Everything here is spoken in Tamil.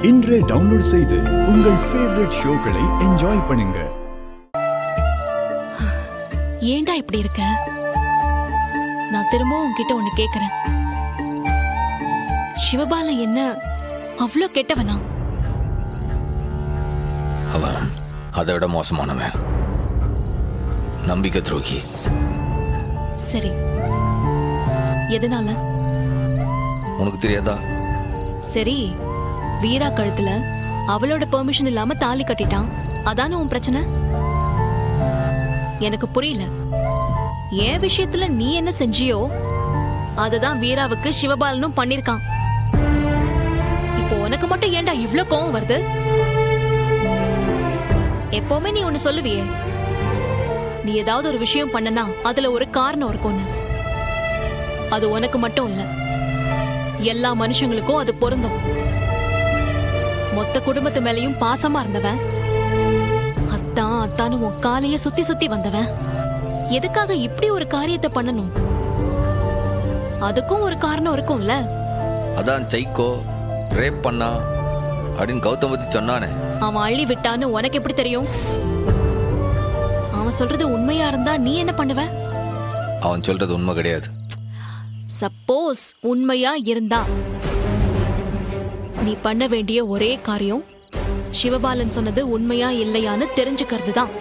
இன்றே டவுன்லோட் செய்து உங்கள் ஃபேவரட் ஷோக்களை என்ஜாய் பண்ணுங்க. ஏன்டா இப்படி இருக்க? நான் திரும்பவும் உன்கிட்ட ஒண்ணு கேக்குறேன். சிவபாலன் என்ன அவ்ளோ கெட்டவனா? அவன் அதை விட மோசமானவன், நம்பிக்கை துரோகி. சரி, எதனால? உனக்கு தெரியாதா? சரி, வீரா கழுத்துல அவளோட பெர்மிஷன் இல்லாம தாலி கட்டிட்டான், அதான உன் பிரச்சனை? எனக்கு புரியல. என் விஷயத்துல நீ என்ன செஞ்சியோ அததான் வீராவுக்கு சிவபாலனும் பண்ணிருக்கான். இப்போ உனக்கு மட்டும் ஏன்டா இவ்ளோ கோவம் வருது? எப்பவுமே நீ ஒண்ணு சொல்லுவியே, நீ ஏதாவது ஒரு விஷயம் பண்ணனா அதுல ஒரு காரணம் இருக்கும்னு. அது உனக்கு மட்டும் இல்ல, எல்லா மனுஷங்களுக்கும் அது பொருந்தும். மொத்த குடும்பத்து மேலையும் பாசமா இருந்தவன், அத்தான் அத்தானு உன் காலைய சுத்தி சுத்தி வந்தவன், எதுக்காக இப்படி ஒரு காரியத்தை பண்ணணும்? அதுக்கும் ஒரு காரணம் இருக்கும்ல. அதான் சைக்கோ ரேப் பண்ணா அப்படின்னு கௌதம் பத்தி சொன்னானே. அவன் அள்ளி விட்டான்னு உனக்கு எப்படி தெரியும்? அவன் சொல்றது உண்மையா இருந்தா நீ என்ன பண்ணுவ? அவன் சொல்றது உண்மை கிடையாது. சப்போஸ் உண்மையா இருந்தா நீ பண்ண வேண்டிய ஒரே காரியம் சிவபாலன் சொன்னது உண்மையா இல்லையான்னு தெரிஞ்சுக்கிறது தான்.